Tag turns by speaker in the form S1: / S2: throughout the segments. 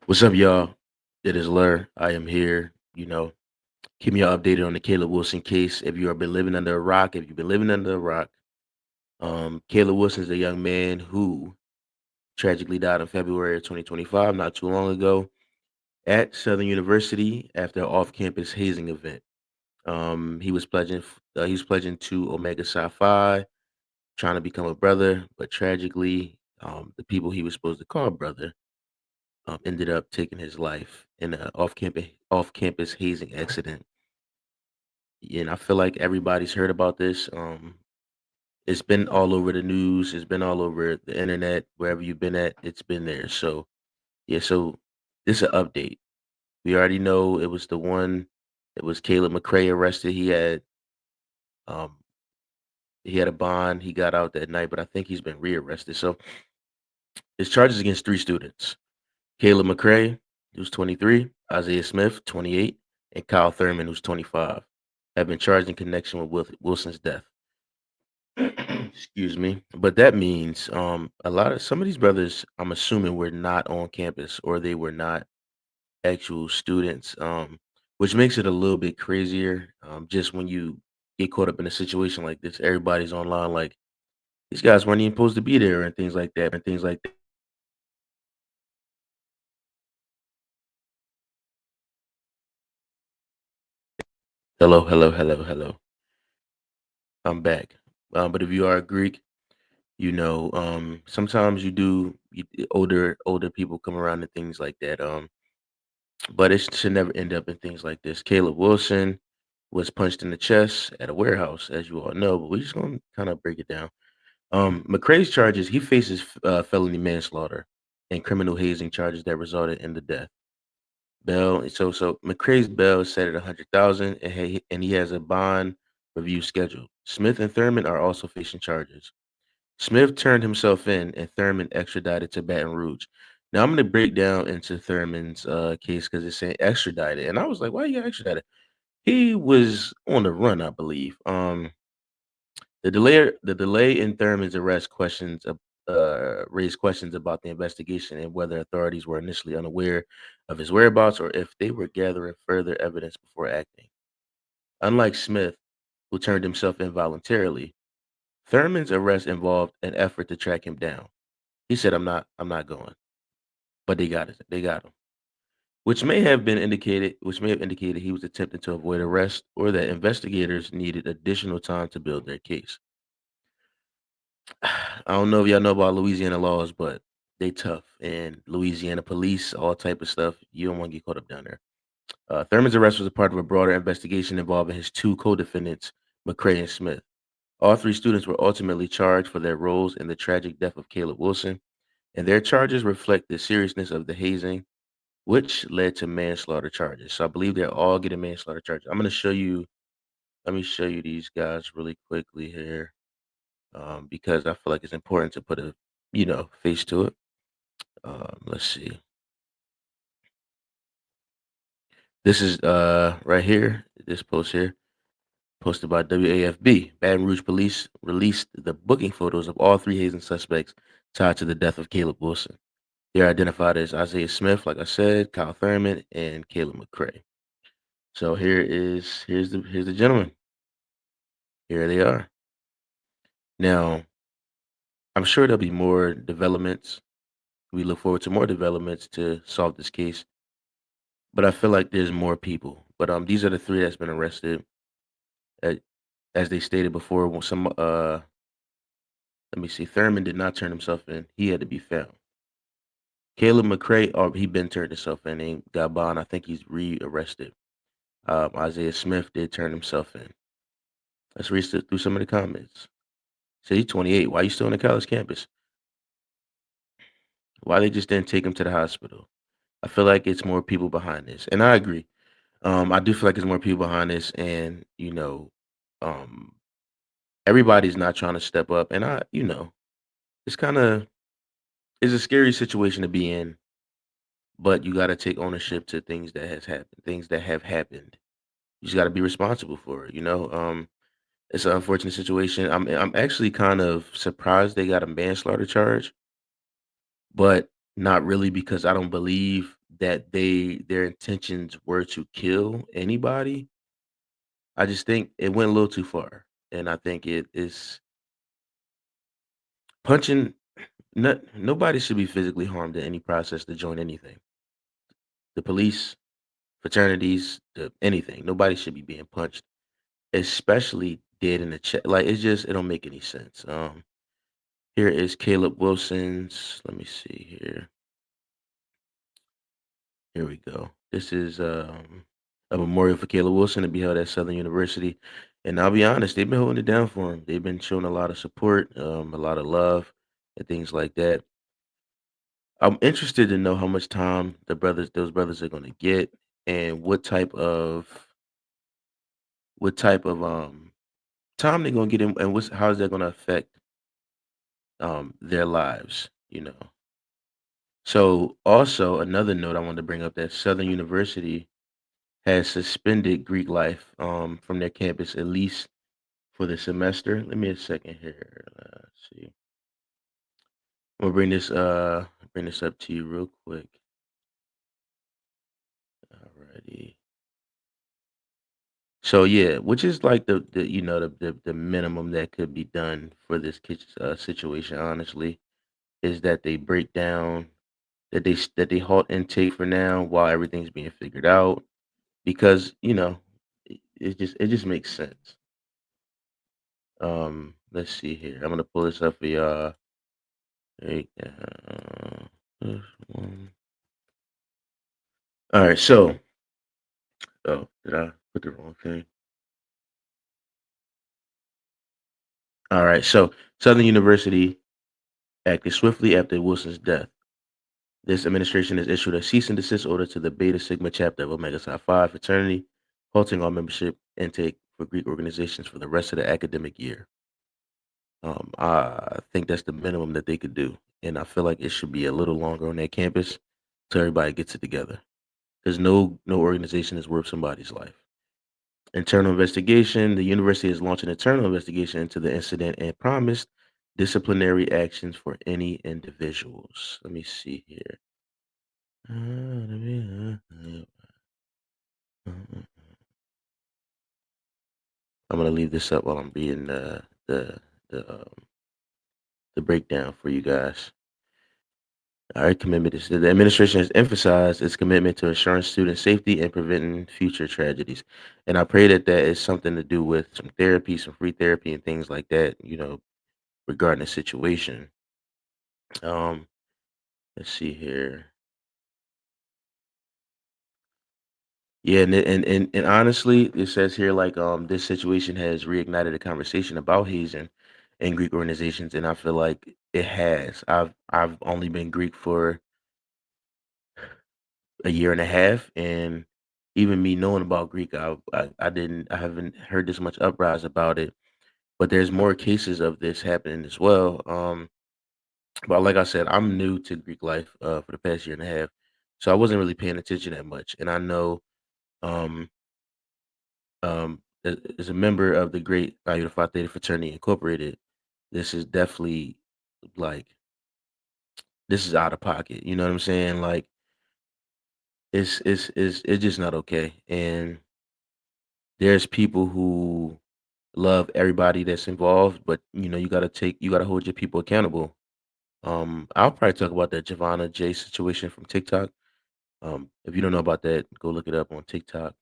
S1: What's up, y'all? It is Lur. I am here. Keep me updated on the Caleb Wilson case. If you have been living under a rock, if you've been living under a rock, Caleb Wilson is a young man who tragically died in February of 2025, not too long ago, at Southern University after an off-campus hazing event. He was pledging to Omega Psi Phi, trying to become a brother, but tragically, the people he was supposed to call brother ended up taking his life in an off-campus hazing accident. And I feel like everybody's heard about this. It's been all over the news. It's been all over the internet. Wherever you've been at, it's been there. So yeah. So this is an update. We already know it was the one. It was Caleb McCray arrested. Um he had a bond. He got out that night, but I think he's been rearrested. So his charges against three students: Caleb McCray, who's 23, Isaiah Smith, 28, and Kyle Thurman, who's 25, have been charged in connection with Wilson's death. Excuse me. But that means a lot of some of these brothers, I'm assuming, were not on campus or they were not actual students, which makes it a little bit crazier. Just when you get caught up in a situation like this, everybody's online like these guys weren't even supposed to be there and things like that and things like that. Hello, hello, hello, hello. I'm back. But if you are a Greek, sometimes older people come around and things like that. But it should never end up in things like this. Caleb Wilson was punched in the chest at a warehouse, as you all know, but we're just gonna kind of break it down. McCrae's charges, he faces felony manslaughter and criminal hazing charges that resulted in the death. So McCrae's bail is set at 100,000, and he has a bond review scheduled. Smith and Thurman are also facing charges. Smith turned himself in, and Thurman extradited to Baton Rouge. Now I'm going to break down into Thurman's case because it's saying extradited, and I was like, "Why you got extradited?" He was on the run, I believe. The delay in Thurman's arrest raised questions about the investigation and whether authorities were initially unaware of his whereabouts or if they were gathering further evidence before acting. Unlike Smith, who turned himself in voluntarily, Thurman's arrest involved an effort to track him down. He said, I'm not going." But they got him. Which may have indicated he was attempting to avoid arrest or that investigators needed additional time to build their case. I don't know if y'all know about Louisiana laws, but they tough. And Louisiana police, all type of stuff. You don't want to get caught up down there. Thurman's arrest was a part of a broader investigation involving his two co-defendants, McCrae and Smith. All three students were ultimately charged for their roles in the tragic death of Caleb Wilson, and their charges reflect the seriousness of the hazing, which led to manslaughter charges. So I believe they're all getting manslaughter charges. I'm gonna show you. Let me show you these guys really quickly here, because I feel like it's important to put a face to it. Let's see. This is right here. This post here, posted by WAFB. Baton Rouge police released the booking photos of all three hazing suspects tied to the death of Caleb Wilson. They're identified as Isaiah Smith, like I said, Kyle Thurman, and Caleb McCrae. So here's the gentleman. Here they are. Now, I'm sure there'll be more developments. We look forward to more developments to solve this case, but I feel like there's more people. But these are the three that's been arrested. Uh, as they stated before, let me see, Thurman did not turn himself in. He had to be found. Caleb McCrae, he been turned himself in and got bond. I think he's re-arrested. Isaiah Smith did turn himself in. Let's read through some of the comments. Say he's 28. Why you still on the college campus? Why they just didn't take him to the hospital? I feel like it's more people behind this, and I agree. I do feel like there's more people behind this, and um, everybody's not trying to step up, and it's kind of it's a scary situation to be in, but you got to take ownership to things that have happened. You just got to be responsible for it. It's an unfortunate situation. I'm actually kind of surprised they got a manslaughter charge, but not really because I don't believe that their intentions were to kill anybody. I just think it went a little too far, and I think it is punching. Nobody should be physically harmed in any process to join anything. The police, fraternities, anything. Nobody should be being punched, especially dead in the chest. Like it don't make any sense. Here is Caleb Wilson's. Let me see here. Here we go. This is a memorial for Caleb Wilson to be held at Southern University. And I'll be honest, they've been holding it down for him. They've been showing a lot of support, a lot of love, and things like that. I'm interested to know how much time those brothers are going to get, and what type of time they're going to get in, and how is that going to affect their lives. So also another note I wanted to bring up that Southern University has suspended Greek life from their campus at least for the semester. Let me a second here. Let's see. I'm gonna bring this up to you real quick. Alrighty. So yeah, which is like the minimum that could be done for this situation. Honestly, is that they break down that they halt intake for now while everything's being figured out because it just makes sense. Let's see here. I'm gonna pull this up for y'all. Right now. This one. All right, so did I put the wrong thing? All right, so Southern University acted swiftly after Wilson's death. This administration has issued a cease and desist order to the Beta Sigma chapter of Omega Psi Phi fraternity, halting all membership intake for Greek organizations for the rest of the academic year. I think that's the minimum that they could do, and I feel like it should be a little longer on that campus so everybody gets it together. Because no organization is worth somebody's life. Internal investigation. The university has launched an internal investigation into the incident and promised disciplinary actions for any individuals. Let me see here. I'm gonna leave this up while I'm reading the breakdown for you guys. All right, commitment is the administration has emphasized its commitment to ensuring student safety and preventing future tragedies. And I pray that that is something to do with some therapy, some free therapy, and things like that. Regarding the situation. Um, let's see here. Yeah, and honestly, it says here like this situation has reignited a conversation about hazing in Greek organizations, and I feel like it has. I've only been Greek for a year and a half, and even me knowing about Greek, I haven't heard this much uprise about it. But there's more cases of this happening as well. But like I said, I'm new to Greek life for the past year and a half, so I wasn't really paying attention that much. And I know um, as a member of the Great Iota Phi Theta Fraternity Incorporated, this is definitely like this is out of pocket. You know what I'm saying? Like it's just not okay. And there's people who love everybody that's involved, but you gotta hold your people accountable. I'll probably talk about that Giovanna J situation from TikTok. If you don't know about that, go look it up on TikTok.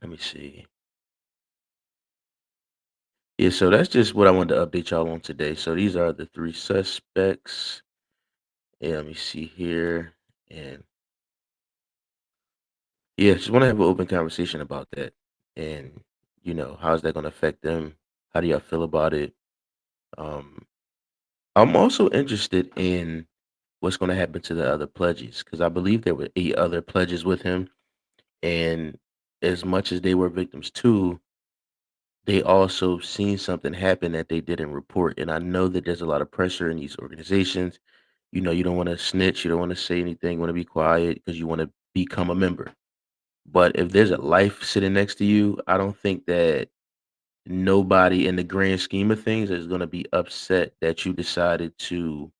S1: Let me see. Yeah, so that's just what I wanted to update y'all on today. So these are the three suspects. Yeah, let me see here. And yeah, just want to have an open conversation about that. And how's that going to affect them? How do y'all feel about it? Um, I'm also interested in what's going to happen to the other pledges because I believe there were 8 other pledges with him. And as much as they were victims too, they also seen something happen that they didn't report. And I know that there's a lot of pressure in these organizations. You don't want to snitch, you don't want to say anything, you want to be quiet because you want to become a member. But if there's a life sitting next to you, I don't think that nobody in the grand scheme of things is going to be upset that you decided to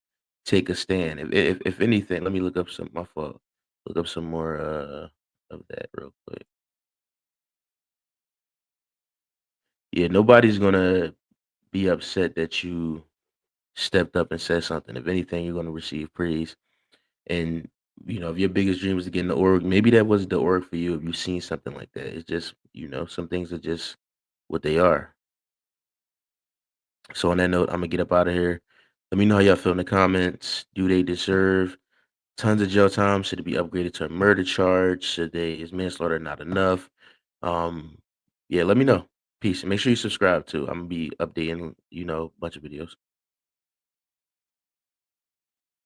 S1: take a stand. If anything, let me look up some my fault. look up some more of that real quick. Yeah, nobody's gonna be upset that you stepped up and said something. If anything, you're gonna receive praise. And if your biggest dream is to get in the org, maybe that wasn't the org for you. If you've seen something like that, it's just some things are just what they are. So on that note, I'm gonna get up out of here. Let me know how y'all feel in the comments. Do they deserve tons of jail time? Should it be upgraded to a murder charge? Is manslaughter not enough? Um, yeah, let me know. Peace. And make sure you subscribe too. I'm gonna be updating, a bunch of videos.